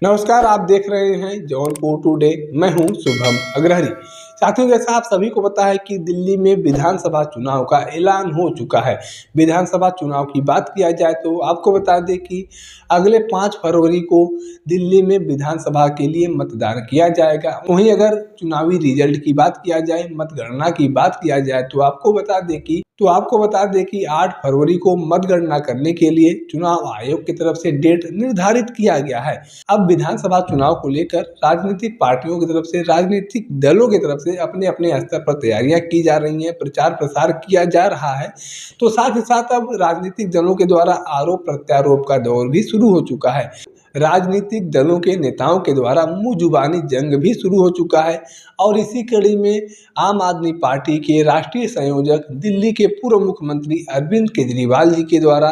नमस्कार, आप देख रहे हैं जौनपुर टुडे। मैं हूं शुभम अग्रहरी। साथियों, जैसा आप सभी को पता है कि दिल्ली में विधानसभा चुनाव का ऐलान हो चुका है। विधानसभा चुनाव की बात किया जाए तो आपको बता दें कि अगले 5 फरवरी को दिल्ली में विधानसभा के लिए मतदान किया जाएगा। वहीं अगर चुनावी रिजल्ट की बात किया जाए, मतगणना की बात किया जाए तो आपको बता दें कि 8 फरवरी को मतगणना करने के लिए चुनाव आयोग की तरफ से डेट निर्धारित किया गया है। अब विधानसभा चुनाव को लेकर राजनीतिक पार्टियों की तरफ से, राजनीतिक दलों की तरफ से अपने अपने स्तर पर तैयारियां की जा रही हैं, प्रचार प्रसार किया जा रहा है। तो साथ ही साथ अब राजनीतिक दलों के द्वारा आरोप प्रत्यारोप का दौर भी शुरू हो चुका है। राजनीतिक दलों के नेताओं के द्वारा मुंह जुबानी जंग भी शुरू हो चुका है और इसी कड़ी में आम आदमी पार्टी के राष्ट्रीय संयोजक, दिल्ली के पूर्व मुख्यमंत्री अरविंद केजरीवाल जी के द्वारा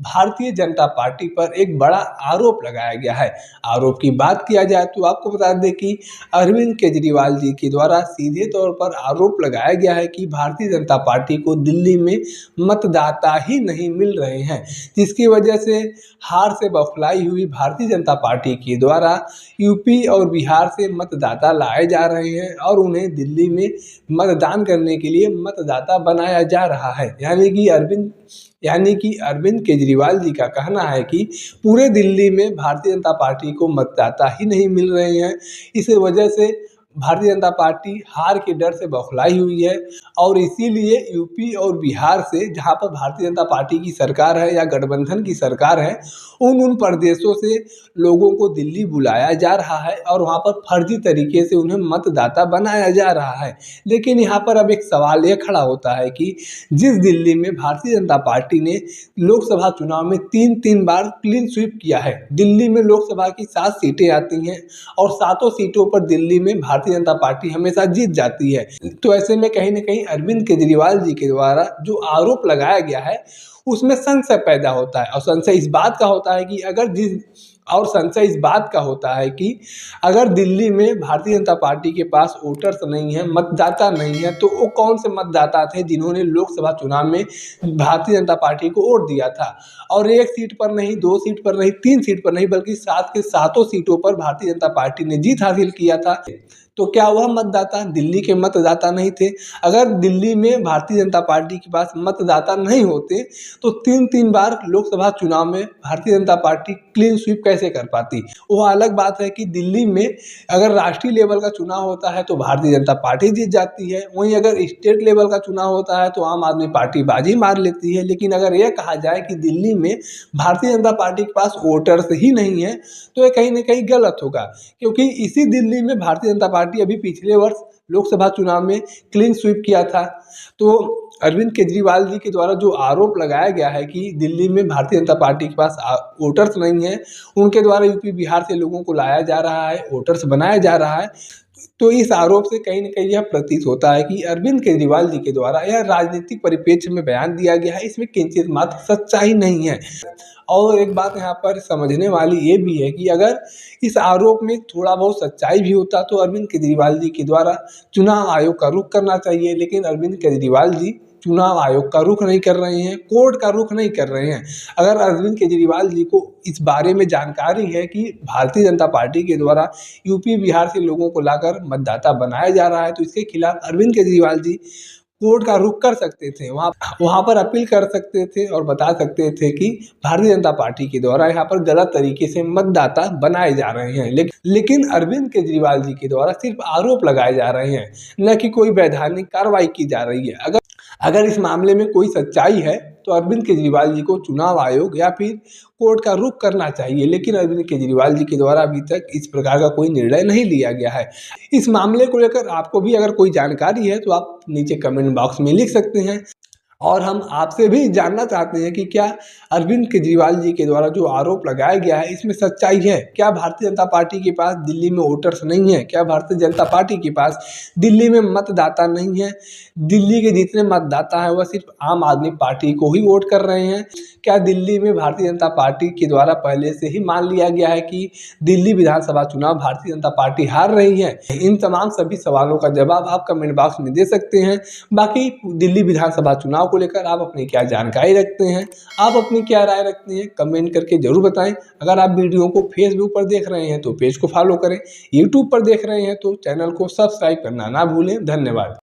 भारतीय जनता पार्टी पर एक बड़ा आरोप लगाया गया है। आरोप की बात किया जाए तो आपको बता दें कि अरविंद केजरीवाल जी के द्वारा सीधे तौर पर आरोप लगाया गया है कि भारतीय जनता पार्टी को दिल्ली में मतदाता ही नहीं मिल रहे हैं, जिसकी वजह से हार से बौखलाई हुई भारतीय जनता पार्टी के द्वारा यूपी और बिहार से मतदाता लाए जा रहे हैं और उन्हें दिल्ली में मतदान करने के लिए मतदाता बनाया जा रहा है। यानी कि अरविंद केजरीवाल जी का कहना है कि पूरे दिल्ली में भारतीय जनता पार्टी को मतदाता ही नहीं मिल रहे हैं। इस वजह से भारतीय जनता पार्टी हार के डर से बौखलाई हुई है और इसीलिए यूपी और बिहार से, जहां पर भारतीय जनता पार्टी की सरकार है या गठबंधन की सरकार है, उन प्रदेशों से लोगों को दिल्ली बुलाया जा रहा है और वहां पर फर्जी तरीके से उन्हें मतदाता बनाया जा रहा है। लेकिन यहाँ पर अब एक सवाल यह खड़ा होता है कि जिस दिल्ली में भारतीय जनता पार्टी ने लोकसभा चुनाव में 3 बार क्लीन स्वीप किया है, दिल्ली में लोकसभा की 7 सीटें आती हैं और 7 सीटों पर दिल्ली में भारतीय जनता पार्टी हमेशा जीत जाती है। तो ऐसे में कहीं ना कहीं अरविंद केजरीवाल जी के द्वारा जो आरोप लगाया गया है उसमें संशय पैदा होता है और संशय इस बात का होता है कि अगर दिल्ली में भारतीय जनता पार्टी के पास वोटर्स नहीं है, मतदाता नहीं है, तो वो कौन से मतदाता थे जिन्होंने लोकसभा चुनाव में भारतीय जनता पार्टी को वोट दिया था और 1 सीट पर नहीं, 2 सीट पर नहीं, 3 सीट पर नहीं, बल्कि 7 के 7 सीटों पर भारतीय जनता पार्टी ने जीत हासिल किया था। तो क्या वह मतदाता दिल्ली के मतदाता नहीं थे? अगर दिल्ली में भारतीय जनता पार्टी के पास मतदाता नहीं होते तो 3 बार लोकसभा चुनाव में Bharatiya Janata party clean sweep कैसे कर पाती? वह अलग बात है कि दिल्ली में अगर राष्ट्रीय लेवल का चुनाव होता है तो भारतीय जनता पार्टी जीत जाती है, वहीं अगर स्टेट लेवल का चुनाव होता है तो आम आदमी पार्टी बाजी मार लेती है। लेकिन अगर यह कहा जाए कि दिल्ली में भारतीय जनता पार्टी के पास वोटर्स ही नहीं है तो यह कहीं ना कहीं गलत होगा, क्योंकि इसी दिल्ली में भारतीय जनता पार्टी अभी पिछले वर्ष लोकसभा चुनाव में क्लीन स्वीप किया था। तो अरविंद केजरीवाल जी के द्वारा जो आरोप लगाया गया है कि दिल्ली में भारतीय जनता पार्टी के पास वोटर्स नहीं है, उनके द्वारा यूपी बिहार से लोगों को लाया जा रहा है, वोटर्स बनाया जा रहा है, तो इस आरोप से कहीं न कहीं यह प्रतीत होता है कि अरविंद केजरीवाल जी के द्वारा यह राजनीतिक परिप्रेक्ष्य में बयान दिया गया है, इसमें किंचित मात्र सच्चाई नहीं है। और एक बात यहाँ पर समझने वाली ये भी है कि अगर इस आरोप में थोड़ा बहुत सच्चाई भी होता तो अरविंद केजरीवाल जी के द्वारा चुनाव आयोग का रुख करना चाहिए, लेकिन अरविंद केजरीवाल जी चुनाव आयोग का रुख नहीं कर रहे हैं, कोर्ट का रुख नहीं कर रहे हैं। अगर अरविंद केजरीवाल जी को इस बारे में जानकारी है कि भारतीय जनता पार्टी के द्वारा यूपी बिहार से लोगों को लाकर मतदाता बनाया जा रहा है, तो इसके खिलाफ अरविंद केजरीवाल जी कोर्ट का रुख कर सकते थे, वहाँ पर अपील कर सकते थे और बता सकते थे कि भारतीय जनता पार्टी के द्वारा यहाँ पर गलत तरीके से मतदाता बनाए जा रहे हैं। लेकिन अरविंद केजरीवाल जी के द्वारा सिर्फ आरोप लगाए जा रहे हैं, न कि कोई वैधानिक कार्रवाई की जा रही है। अगर इस मामले में कोई सच्चाई है तो अरविंद केजरीवाल जी को चुनाव आयोग या फिर कोर्ट का रुख करना चाहिए, लेकिन अरविंद केजरीवाल जी के द्वारा अभी तक इस प्रकार का कोई निर्णय नहीं लिया गया है। इस मामले को लेकर आपको भी अगर कोई जानकारी है तो आप नीचे कमेंट बॉक्स में लिख सकते हैं और हम आपसे भी जानना चाहते हैं कि क्या अरविंद केजरीवाल जी के द्वारा जो आरोप लगाया गया है इसमें सच्चाई है? क्या भारतीय जनता पार्टी के पास दिल्ली में वोटर्स नहीं है? क्या भारतीय जनता पार्टी के पास दिल्ली में मतदाता नहीं है? दिल्ली के जितने मतदाता हैं वह सिर्फ आम आदमी पार्टी को ही वोट कर रहे हैं? क्या दिल्ली में भारतीय जनता पार्टी के द्वारा पहले से ही मान लिया गया है कि दिल्ली विधानसभा चुनाव भारतीय जनता पार्टी हार रही है? इन तमाम सभी सवालों का जवाब आप कमेंट बॉक्स में दे सकते हैं। बाकी दिल्ली विधानसभा चुनाव को लेकर आप अपनी क्या जानकारी रखते हैं, आप अपनी क्या राय रखते हैं, कमेंट करके जरूर बताएं। अगर आप वीडियो को फेसबुक पर देख रहे हैं तो पेज को फॉलो करें, यूट्यूब पर देख रहे हैं तो चैनल को सब्सक्राइब करना ना भूलें। धन्यवाद।